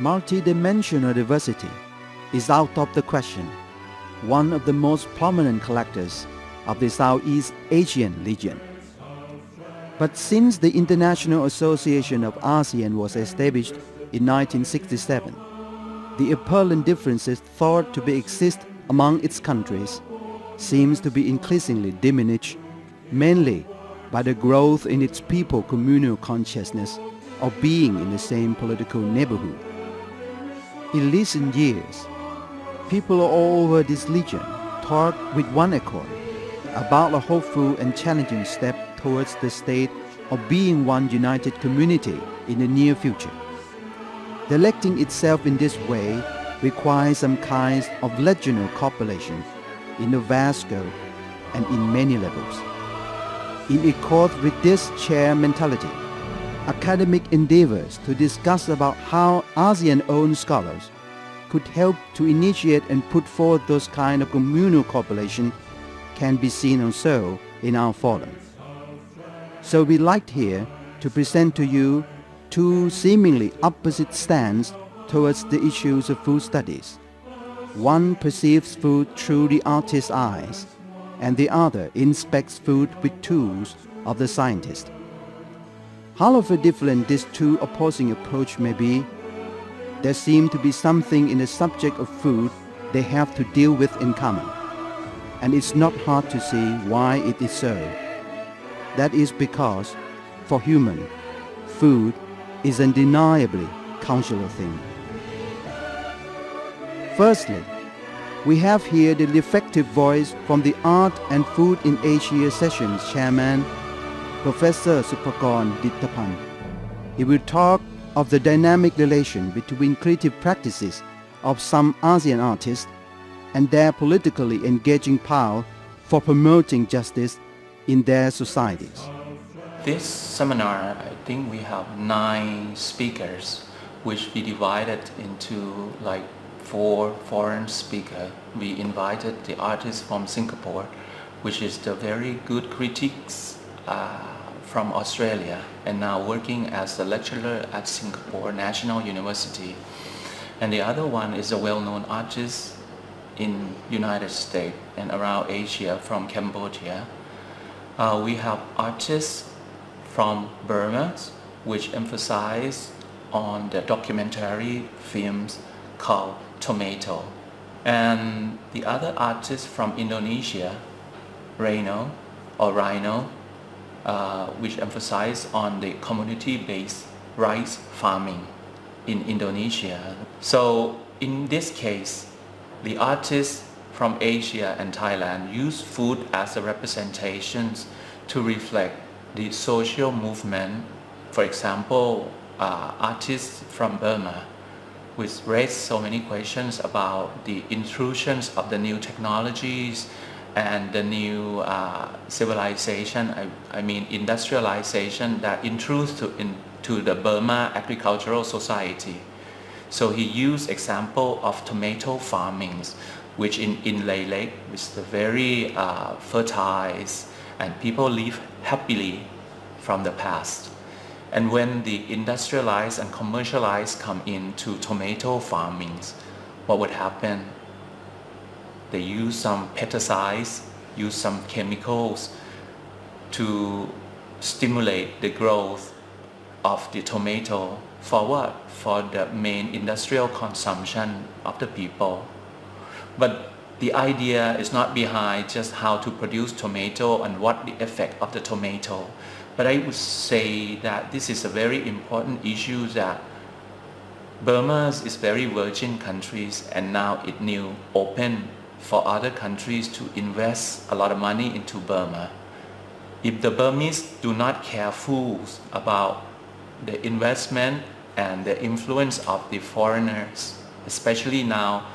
multidimensional diversity is out of the question. One of the most prominent collectors of the Southeast Asian region. But since the International Association of ASEAN was established in 1967, the apparent differences thought to exist among its countries seems to be increasingly diminished, mainly by the growth in its people's communal consciousness of being in the same political neighborhood. In recent years, people all over this region talk with one accord about a hopeful and challenging step towards the state of being one united community in the near future. Directing itself in this way requires some kinds of regional cooperation in a vast scope and in many levels. In accord with this shared mentality, academic endeavors to discuss about how ASEAN-owned scholars could help to initiate and put forth those kind of communal cooperation can be seen also in our forum. So we like here to present to you two seemingly opposite stands towards the issues of food studies. One perceives food through the artist's eyes, and the other inspects food with tools of the scientist. However different these two opposing approaches may be, there seems to be something in the subject of food they have to deal with in common. And it's not hard to see why it is so. That is because, for human, food is an undeniably cultural thing. Firstly, we have here the reflective voice from the Art and Food in Asia Sessions Chairman, Professor Supakorn Dittapan. He will talk of the dynamic relation between creative practices of some ASEAN artists and their politically engaging power for promoting justice in their societies. This seminar, I think we have 9 speakers, which we divided into like 4 foreign speakers. We invited the artist from Singapore, which is the very good critics from Australia and now working as a lecturer at Singapore National University. And the other one is a well-known artist in United States and around Asia from Cambodia. We have artists from Burma, which emphasize on the documentary films called Tomato. And the other artist from Indonesia, Rhino, which emphasize on the community-based rice farming in Indonesia. So in this case, the artists from Asia and Thailand use food as a representation to reflect the social movement. For example, artists from Burma, which raised so many questions about the intrusions of the new technologies and the new civilization, I mean industrialization that intrudes into the Burma agricultural society. So he used example of tomato farmings, which in Ley Lake is very fertile and people live happily from the past. And when the industrialized and commercialized come into tomato farmings, what would happen? They use some pesticides, use some chemicals to stimulate the growth of the tomato for what? For the main industrial consumption of the people. But the idea is not behind just how to produce tomato and what the effect of the tomato. But I would say that this is a very important issue that Burma is very virgin countries and now it new open for other countries to invest a lot of money into Burma. If the Burmese do not care fools about the investment and the influence of the foreigners, especially now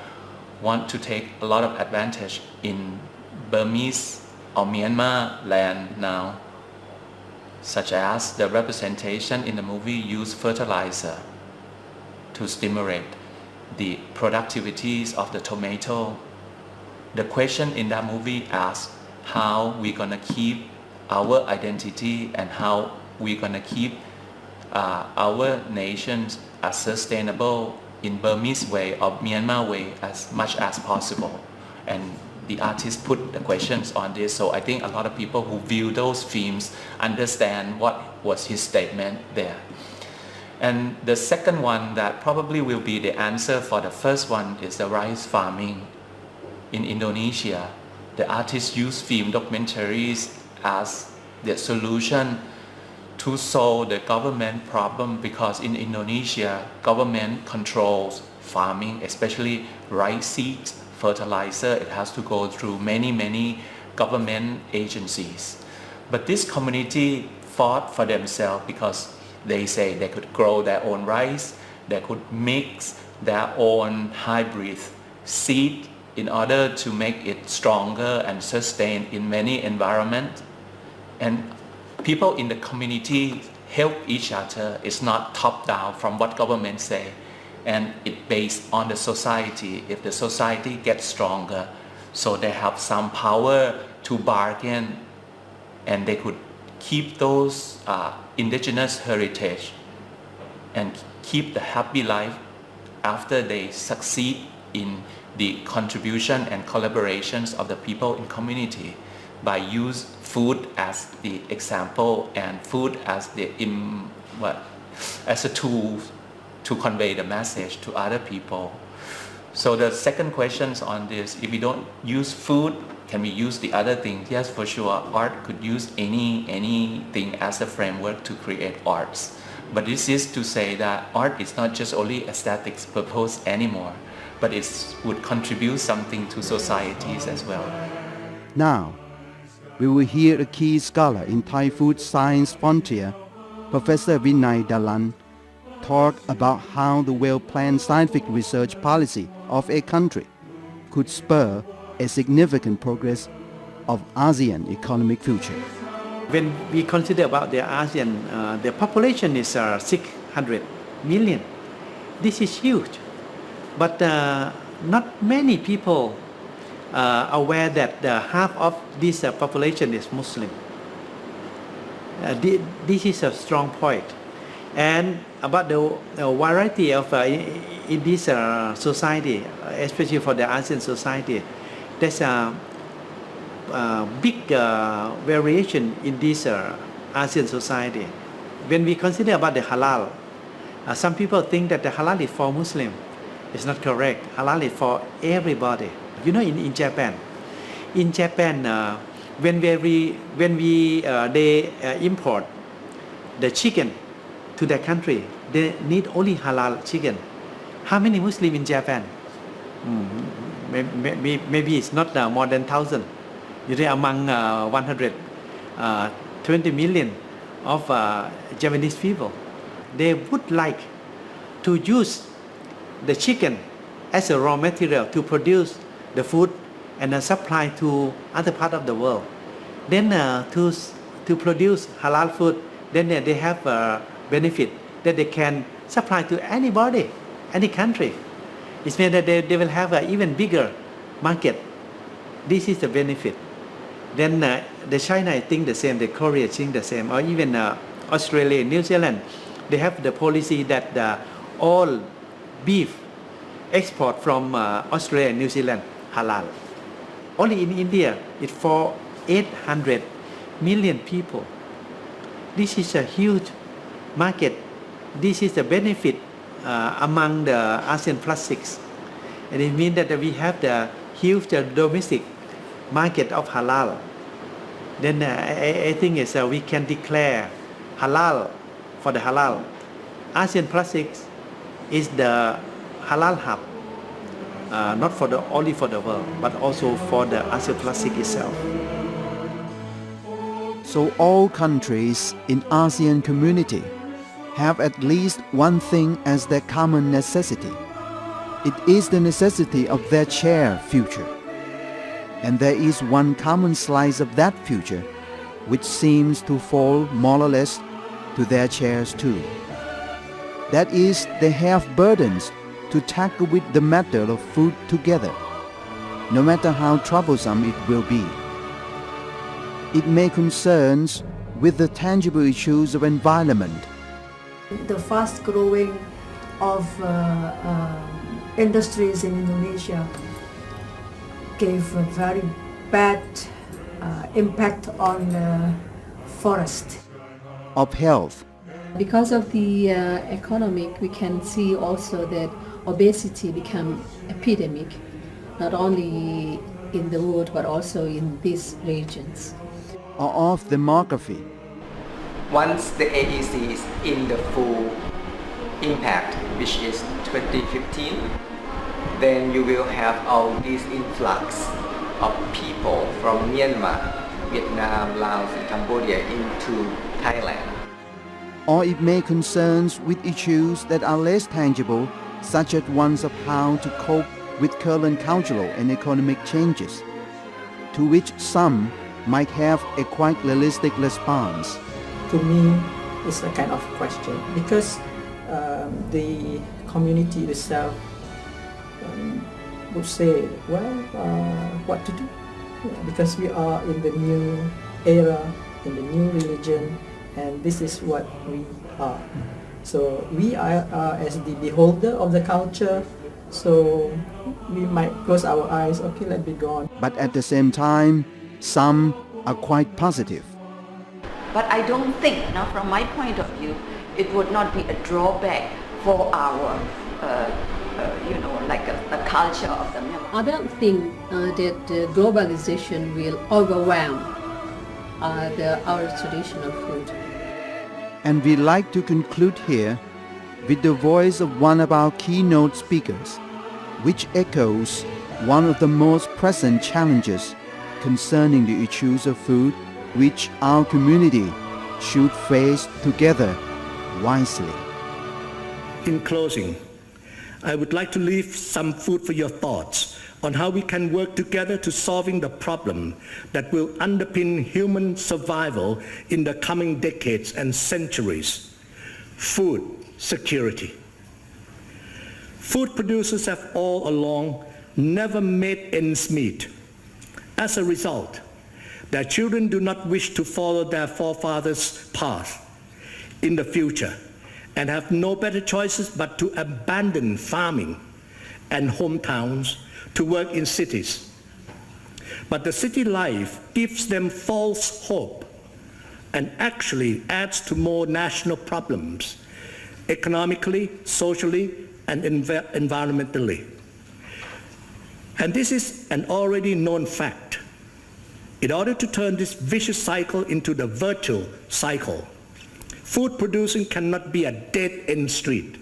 want to take a lot of advantage in Burmese or Myanmar land now, such as the representation in the movie use fertilizer to stimulate the productivities of the tomato. The question in that movie asks how we're gonna keep our identity and how we're gonna keep our nations as sustainable in Burmese way or Myanmar way as much as possible. And the artist put the questions on this, so I think a lot of people who view those films understand what was his statement there. And the second one that probably will be the answer for the first one is the rice farming in Indonesia. The artist used film documentaries as the solution to solve the government problem, because in Indonesia, government controls farming, especially rice seeds, fertilizer. It has to go through many government agencies. But this community fought for themselves because they say they could grow their own rice, they could mix their own hybrid seed in order to make it stronger and sustain in many environments. And people in the community help each other. It's not top down from what government say, and it based on the society. If the society gets stronger, so they have some power to bargain, and they could keep those indigenous heritage and keep the happy life after they succeed in the contribution and collaborations of the people in community by use food as the example and food as the as a tool to convey the message to other people. So the second questions on this, if we don't use food, can we use the other things? Yes, for sure. Art could use anything as a framework to create arts. But this is to say that art is not just only aesthetics purpose anymore, but it would contribute something to societies as well. Now, we will hear a key scholar in Thai food science frontier, Professor Vinay Dalan, talk about how the well-planned scientific research policy of a country could spur a significant progress of ASEAN economic future. When we consider about the ASEAN, the population is 600 million. This is huge, but not many people are aware that half of this population is Muslim. This is a strong point. And about the variety of in this society, especially for the ASEAN society, there's a big variation in this ASEAN society. When we consider about the halal, some people think that the halal is for Muslim. It's not correct. Halal is for everybody. You know, in Japan, when they import the chicken to their country, they need only halal chicken. How many Muslims in Japan? Maybe it's not more than 1,000. You know, among 120 million of Japanese people, they would like to use the chicken as a raw material to produce the food and supply to other part of the world. Then to produce halal food, then they have a benefit that they can supply to anybody, any country. It means that they will have an even bigger market. This is the benefit. Then the China, I think the same, the Korea think the same, or even Australia, New Zealand, they have the policy that all beef export from Australia and New Zealand halal. Only in India, it's for 800 million people. This is a huge market. This is the benefit among the ASEAN plus 6. And it means that we have the huge domestic market of halal. Then I think we can declare halal for the halal. ASEAN plus 6 is the halal hub, not for only for the world, but also for the ASEAN plus 6 itself. So all countries in ASEAN community have at least one thing as their common necessity. It is the necessity of their shared future. And there is one common slice of that future which seems to fall more or less to their shares too. That is, they have burdens to tackle with the matter of food together, no matter how troublesome it will be. It may concern with the tangible issues of environment. The fast-growing of industries in Indonesia gave a very bad impact on the forest. Of health. Because of the economic, we can see also that obesity become epidemic, not only in the world but also in these regions. Or of demography. Once the AEC is in the full impact, which is 2015, then you will have all this influx of people from Myanmar, Vietnam, Laos, and Cambodia into Thailand. Or it may concern with issues that are less tangible, such as ones of how to cope with current cultural and economic changes, to which some might have a quite realistic response. To me, it's a kind of question because the community itself would say, well, what to do? Because we are in the new era, in the new religion, and this is what we are. So we are as the beholder of the culture, so we might close our eyes, okay, let be gone. But at the same time, some are quite positive. But I don't think, from my point of view, it would not be a drawback for our, like a culture of the Myanmar. I don't think that globalization will overwhelm our traditional food. And we'd like to conclude here with the voice of one of our keynote speakers, which echoes one of the most present challenges concerning the issues of food which our community should face together wisely. In closing, I would like to leave some food for your thoughts on how we can work together to solving the problem that will underpin human survival in the coming decades and centuries: food security. Food producers have all along never made ends meet. As a result, their children do not wish to follow their forefathers' path in the future and have no better choices but to abandon farming and hometowns to work in cities. But the city life gives them false hope and actually adds to more national problems, economically, socially, and environmentally. And this is an already known fact. In order to turn this vicious cycle into the virtual cycle, food producing cannot be a dead-end street.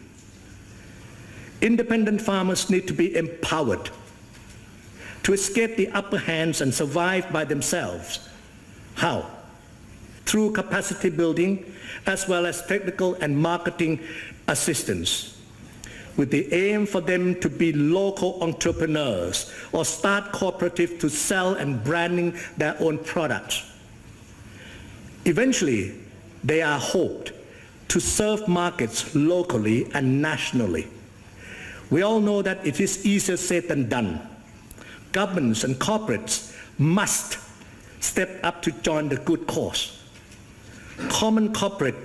Independent farmers need to be empowered to escape the upper hands and survive by themselves. How? Through capacity building as well as technical and marketing assistance, with the aim for them to be local entrepreneurs or start cooperatives to sell and branding their own products. Eventually, they are hoped to serve markets locally and nationally. We all know that it is easier said than done. Governments and corporates must step up to join the good cause. Common corporate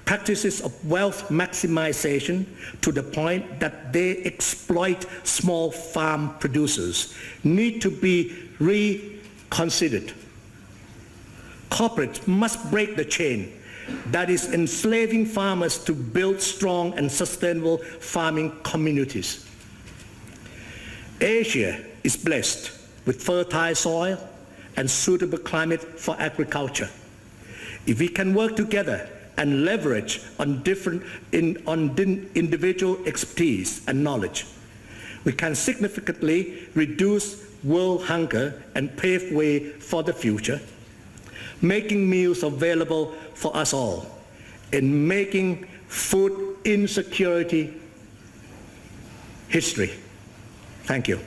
practices of wealth maximization to the point that they exploit small farm producers need to be reconsidered. Corporates must break the chain that is enslaving farmers to build strong and sustainable farming communities. Asia is blessed with fertile soil and suitable climate for agriculture. If we can work together and leverage on individual expertise and knowledge, we can significantly reduce world hunger and pave way for the future, making meals available for us all, and making food insecurity history. Thank you.